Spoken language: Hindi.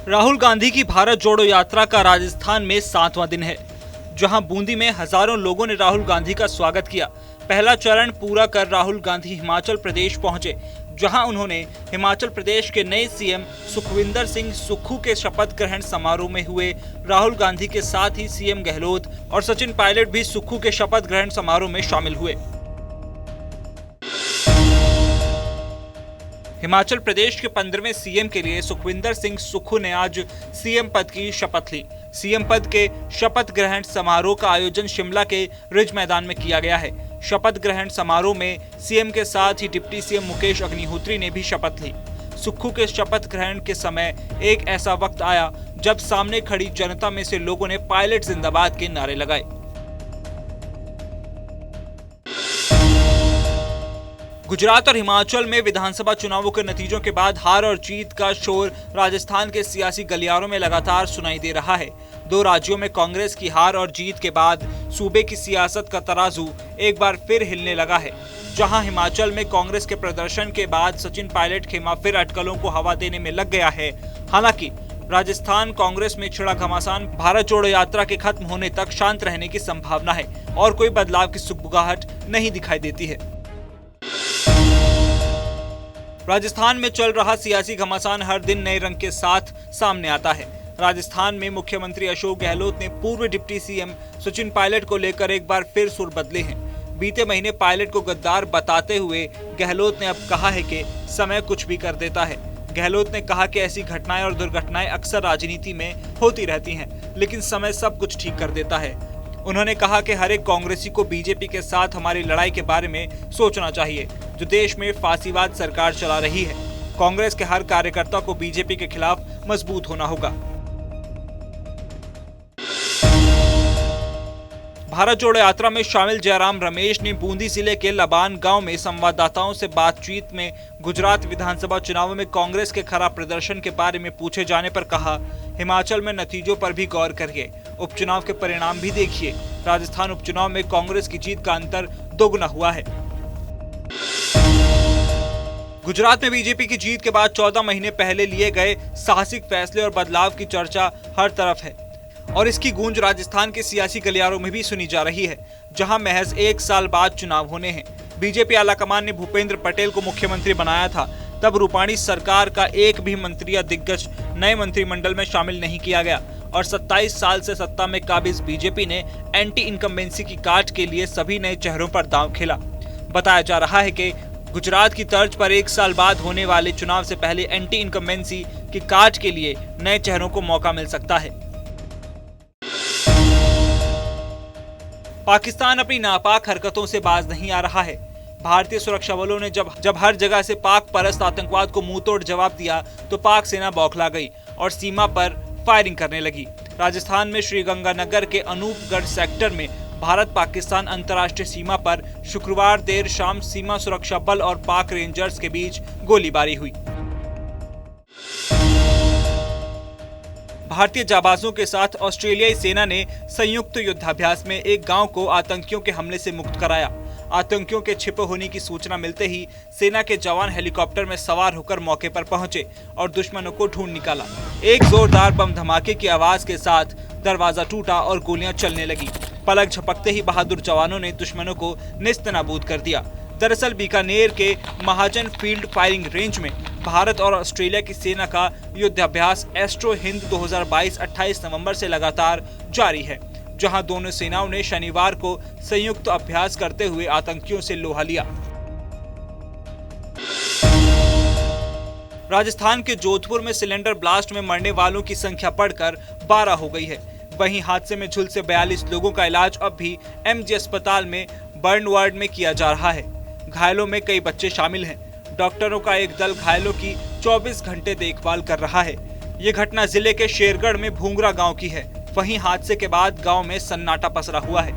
राहुल गांधी की भारत जोड़ो यात्रा का राजस्थान में 7वां दिन है, जहां बूंदी में हजारों लोगों ने राहुल गांधी का स्वागत किया। पहला चरण पूरा कर राहुल गांधी हिमाचल प्रदेश पहुंचे, जहां उन्होंने हिमाचल प्रदेश के नए सीएम सुखविंदर सिंह सुक्खू के शपथ ग्रहण समारोह में हुए राहुल गांधी के साथ ही सीएम गहलोत और सचिन पायलट भी सुक्खू के शपथ ग्रहण समारोह में शामिल हुए। हिमाचल प्रदेश के 15वें सीएम के लिए सुखविंदर सिंह सुक्खू ने आज सीएम पद की शपथ ली। सीएम पद के शपथ ग्रहण समारोह का आयोजन शिमला के रिज मैदान में किया गया है। शपथ ग्रहण समारोह में सीएम के साथ ही डिप्टी सीएम मुकेश अग्निहोत्री ने भी शपथ ली। सुक्खू के शपथ ग्रहण के समय एक ऐसा वक्त आया जब सामने खड़ी जनता में से लोगों ने पायलट जिंदाबाद के नारे लगाए। गुजरात और हिमाचल में विधानसभा चुनावों के नतीजों के बाद हार और जीत का शोर राजस्थान के सियासी गलियारों में लगातार सुनाई दे रहा है। दो राज्यों में कांग्रेस की हार और जीत के बाद सूबे की सियासत का तराजू एक बार फिर हिलने लगा है। जहां हिमाचल में कांग्रेस के प्रदर्शन के बाद सचिन पायलट खेमा फिर अटकलों को हवा देने में लग गया है। हालांकि राजस्थान कांग्रेस में छिड़ा घमासान भारत जोड़ो यात्रा के खत्म होने तक शांत रहने की संभावना है और कोई बदलाव की सुगबुगाहट नहीं दिखाई देती है। राजस्थान में चल रहा सियासी घमासान हर दिन नए रंग के साथ सामने आता है। राजस्थान में मुख्यमंत्री अशोक गहलोत ने पूर्व डिप्टी सीएम सचिन पायलट को लेकर एक बार फिर सुर बदले हैं। बीते महीने पायलट को गद्दार बताते हुए गहलोत ने अब कहा है कि समय कुछ भी कर देता है। गहलोत ने कहा कि ऐसी घटनाएं और दुर्घटनाएं अक्सर राजनीति में होती रहती हैं, लेकिन समय सब कुछ ठीक कर देता है। उन्होंने कहा कि हर एक कांग्रेसी को बीजेपी के साथ हमारी लड़ाई के बारे में सोचना चाहिए, जो देश में फासीवाद सरकार चला रही है। कांग्रेस के हर कार्यकर्ता को बीजेपी के खिलाफ मजबूत होना होगा। भारत जोड़ो यात्रा में शामिल जयराम रमेश ने बूंदी जिले के लबान गांव में संवाददाताओं से बातचीत में गुजरात विधानसभा चुनावों में कांग्रेस के खराब प्रदर्शन के बारे में पूछे जाने पर कहा, हिमाचल में नतीजों पर भी गौर करिए, उपचुनाव के परिणाम भी देखिए। राजस्थान उपचुनाव में कांग्रेस की जीत का अंतर दोगुना हुआ है। गुजरात में बीजेपी की जीत के बाद 14 महीने पहले लिए गए साहसिक फैसले और बदलाव की चर्चा हर तरफ है और इसकी गूंज राजस्थान के सियासी गलियारों में भी सुनी जा रही है, जहां महज 1 साल बाद चुनाव होने हैं। बीजेपी आलाकमान ने भूपेंद्र पटेल को मुख्यमंत्री बनाया था, तब रूपाणी सरकार का एक भी मंत्री या दिग्गज नए मंत्रिमंडल में शामिल नहीं किया गया और 27 साल से सत्ता में काबिज बीजेपी ने एंटी इनकम्बेंसी की काट के लिए सभी नए चेहरों पर दांव खेला। बताया जा रहा है कि गुजरात की तर्ज पर 1 साल बाद होने वाले चुनाव से पहले एंटी इनकम्बेंसी की काट के लिए नए चेहरों को मौका मिल सकता है। पाकिस्तान अपनी नापाक हरकतों से बाज नहीं आ रहा है। भारतीय सुरक्षा बलों ने जब हर जगह से पाक परस्त आतंकवाद को मुंहतोड़ जवाब दिया तो पाक सेना बौखला गई और सीमा पर फायरिंग करने लगी। राजस्थान में श्रीगंगानगर के अनूपगढ़ सेक्टर में भारत पाकिस्तान अंतर्राष्ट्रीय सीमा पर शुक्रवार देर शाम सीमा सुरक्षा बल और पाक रेंजर्स के बीच गोलीबारी हुई। भारतीय जाबाजों के साथ ऑस्ट्रेलियाई सेना ने संयुक्त युद्धाभ्यास में एक गांव को आतंकियों के हमले से मुक्त कराया। आतंकियों के छिपे होने की सूचना मिलते ही सेना के जवान हेलीकॉप्टर में सवार होकर मौके पर पहुंचे और दुश्मनों को ढूंढ निकाला। एक जोरदार बम धमाके की आवाज के साथ दरवाजा टूटा और गोलियां चलने लगी। पलक झपकते ही बहादुर जवानों ने दुश्मनों को नेस्तनाबूद कर दिया। दरअसल बीकानेर के महाजन फील्ड फायरिंग रेंज में भारत और ऑस्ट्रेलिया की सेना का युद्धाभ्यास एस्ट्रो हिंद 2022 28 नवंबर से लगातार जारी है, जहां दोनों सेनाओं ने शनिवार को संयुक्त अभ्यास करते हुए आतंकियों से लोहा लिया। राजस्थान के जोधपुर में सिलेंडर ब्लास्ट में मरने वालों की संख्या बढ़कर 12 हो गई है। वहीं हादसे में झुलसे 42 लोगों का इलाज अब भी एमजी अस्पताल में बर्न वार्ड में किया जा रहा है। घायलों में कई बच्चे शामिल हैं। डॉक्टरों का एक दल घायलों की 24 घंटे देखभाल कर रहा है। ये घटना जिले के शेरगढ़ में भूंगरा गांव की है। वहीं हादसे के बाद गांव में सन्नाटा पसरा हुआ है।